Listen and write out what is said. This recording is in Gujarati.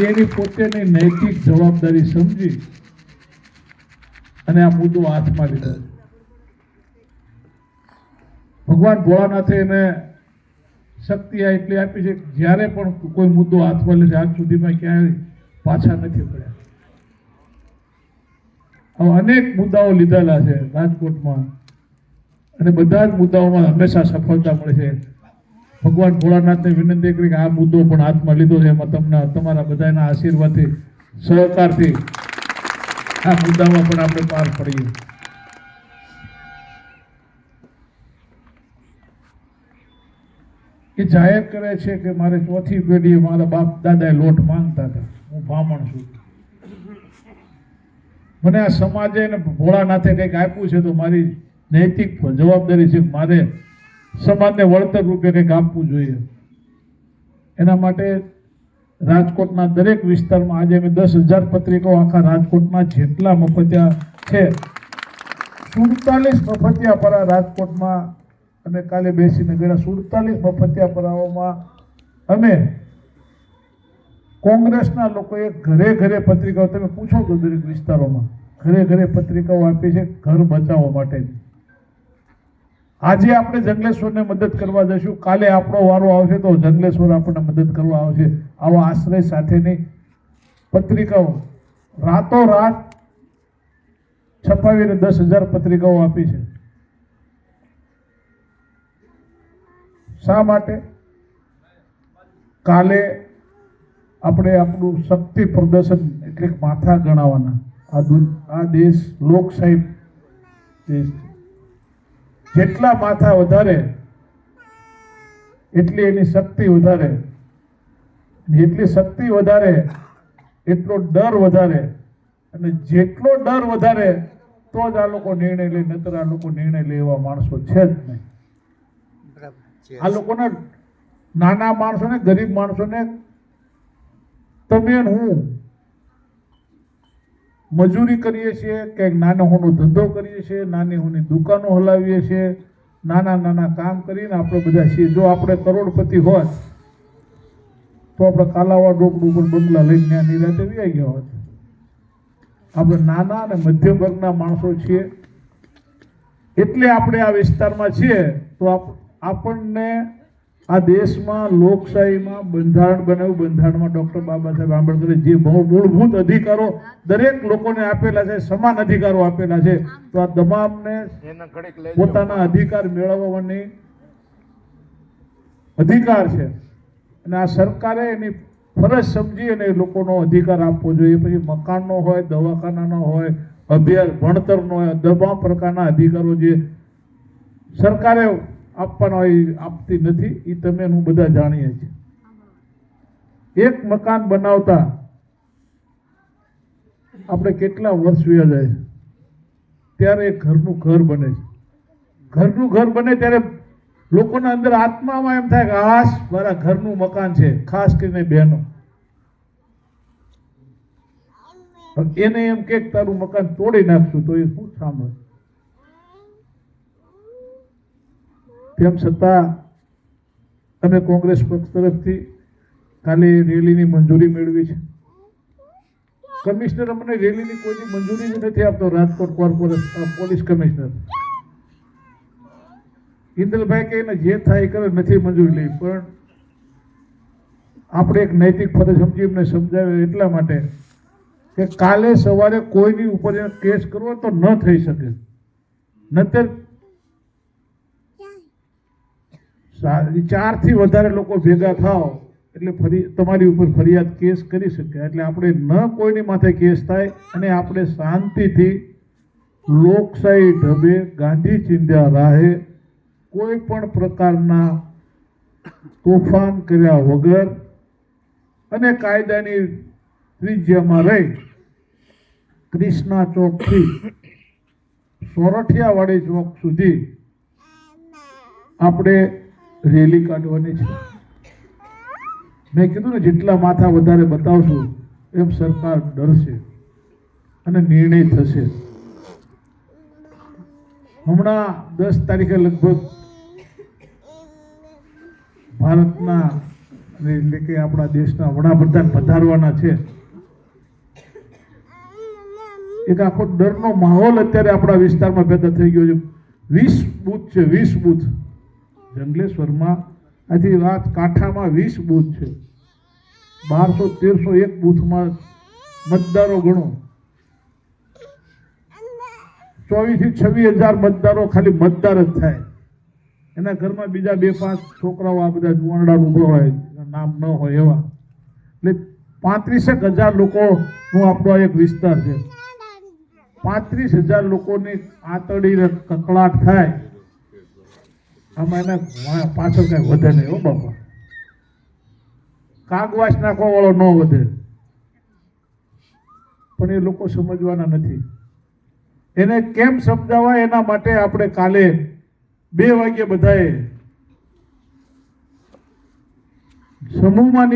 એની પોતાની નૈતિક જવાબદારી સમજી અને આ મુદ્દો હાથમાં લીધો. ભગવાન ભોળાનાથે એને શક્તિ એટલી આપી છે કે જ્યારે પણ કોઈ મુદ્દો હાથમાં લે છે આજ સુધીમાં ક્યાંય પાછા નથી પડ્યા. આવા અનેક મુદ્દાઓ લીધેલા છે રાજકોટમાં અને બધા જ મુદ્દાઓમાં હંમેશા સફળતા મળે છે. ભગવાન ભોળાનાથને વિનંતી કરી કે આ મુદ્દો પણ હાથમાં લીધો છે, એમાં તમને તમારા બધાના આશીર્વાદથી સહકારથી આ મુદ્દામાં પણ આપણે પાર પડીએ. એ જાહેર કરે છે કે મારે ચોથી પેઢીએ મારા બાપ દાદાએ લોટ માંગતા હતા, હું બ્રાહ્મણ છું, મને આ સમાજે ને ભોળાનાથે કંઈક આપ્યું છે તો મારી નૈતિક જવાબદારી છે મારે સમાજને વળતર રૂપે કંઈક આપવું જોઈએ. એના માટે રાજકોટના દરેક વિસ્તારમાં આજે અમે 10,000 પત્રિકાઓ આખા રાજકોટના જેટલા મફતિયા છે 47 મફતિયા પરા રાજકોટમાં અમે કાલે બેસીને ગયા. 47 મફતિયા પરાઓમાં અમે કોંગ્રેસના લોકોએ ઘરે ઘરે પત્રિકાઓ, તમે પૂછો તો દરેક વિસ્તારોમાં ઘરે ઘરે પત્રિકાઓ આપી છે ઘર બચાવવા માટે. આજે આપણે જંગલેશ્વરને મદદ કરવા જઈશું, કાલે આપણો વારો આવશે તો જંગલેશ્વર આપણને મદદ કરવા આવશે. આવા આશ્રય સાથેની પત્રિકાઓ રાતોરાત છપાવીને 10,000 પત્રિકાઓ આપી છે. શા માટે? કાલે આપણે આપણું શક્તિ પ્રદર્શન એટલે માથા ગણાવવાના. આ દેશ લોકશાહી દેશ છે. જેટલા માથા વધારે એટલી એની શક્તિ વધારે, જેટલી શક્તિ વધારે એટલો ડર વધારે, અને જેટલો ડર વધારે તો જ આ લોકો નિર્ણય લે, નહીતર આ લોકો નિર્ણય લે એવા માણસો છે જ નહીં. આ લોકોને નાના માણસોને, ગરીબ માણસોને, તમે હું મજૂરી કરીએ છીએ, ક્યાંક નાનો હોનો ધંધો કરીએ છીએ, નાની હોની દુકાનો હલાવીએ છીએ, નાના નાના કામ કરીને આપણે બધા છીએ. જો આપણે કરોડપતિ હોત તો આપણે કાલાવાડ રોડ ઉપર બંગલા લઈને ત્યાં નિરાતે વ્યાઈ ગયા હોત. આપણે નાના અને મધ્યમ વર્ગના માણસો છીએ એટલે આપણે આ વિસ્તારમાં છીએ. તો આપણને આ દેશમાં લોકશાહીમાં બંધારણ બનાવ્યું. બંધારણમાં ડૉક્ટર બાબા સાહેબ આંબેડકરે જે મૂળભૂત અધિકારો દરેક લોકોને આપેલા છે, સમાન અધિકારો આપેલા છે, તો આ તમામને પોતાના અધિકાર મેળવવાની અધિકાર છે. અને આ સરકારે એની ફરજ સમજી અને લોકોનો અધિકાર આપવો જોઈએ. પછી મકાનનો હોય, દવાખાનાનો હોય, અભ્યાસ ભણતરનો હોય, તમામ પ્રકારના અધિકારો જે સરકારે આપવાનો હોય આપતી નથી. એ તમે હું બધા જાણીએ છીએ. એક મકાન બનાવતા આપણે કેટલા વર્ષ વ્યા જાય છે, ત્યારે ઘરનું ઘર બને છે. ઘરનું ઘર બને ત્યારે લોકોના અંદર આત્મામાં એમ થાય કે આશ મારા ઘરનું મકાન છે. ખાસ કરીને બહેનો એને એમ કે તારું મકાન તોડી નાખશું તો એ શું સાંભળે. તેમ છતાં અમે કોંગ્રેસ પક્ષ તરફથી કાલે રેલીની મંજૂરી મેળવી છે. કમિશનર અમને રેલીની કોઈની મંજૂરી નથી આપતો. રાજકોટ કોર્પોરેશન પોલીસ કમિશનર ઇન્દ્રભાઈ કે જે થાય કરે નથી મંજૂરી લઈ, પણ આપણે એક નૈતિક ફરજ સમજી એમને સમજાવે એટલા માટે કે કાલે સવારે કોઈની ઉપર કેસ કરવો તો ન થઈ શકે. નતર 4 થી વધારે લોકો ભેગા થાવ એટલે તમારી ઉપર ફરિયાદ કેસ કરી શકે. એટલે આપણે ન કોઈની માથે કેસ થાય અને આપણે શાંતિથી લોકશાહી ઢબે ગાંધી ચિંધ્યા રાહે કોઈ પણ પ્રકારના તોફાન કર્યા વગર અને કાયદાની ત્રિજ્યામાં રહી ક્રિષ્ના ચોકથી સોરઠિયાવાડી ચોક સુધી આપણે રેલી કાઢવાની છે. મેં કીધું ને જેટલા માથા વધારે બતાવશું એમ સરકાર ડરશે અને નિર્ણય થશે. હમણાં 10 તારીખે લગભગ ભારતના અને એટલે કે આપણા દેશના વડાપ્રધાન પધારવાના છે. એક આખો ડરનો માહોલ અત્યારે આપણા વિસ્તારમાં પેદા થઈ ગયો છે. 20 બૂથ છે, 20 બૂથ જંગલેશ્વરમાં, આથી વાત કાંઠામાં 20 બૂથ છે. 1200-1300 એક બૂથમાં મતદારો ગણો, 24,000 થી 26,000 મતદારો ખાલી મતદાર જ થાય. એના ઘરમાં બીજા 2-5 છોકરાઓ આ બધા જુવાનડા ઊભા હોય, નામ ન હોય એવા. એટલે 35,000 લોકોનો આપણો એક વિસ્તાર છે. 35,000 લોકોની આંતળી કકળાટ થાય, આમાં એને પાછળ કઈ વધે નહીં. હો બાપા, કાગવાસ નાખવા વાળો ન વધે, પણ એ લોકો સમજવાના નથી. એને કેમ સમજાવવા, એના માટે આપણે કાલે 2 વાગ્યે બધાએ સમૂહમાં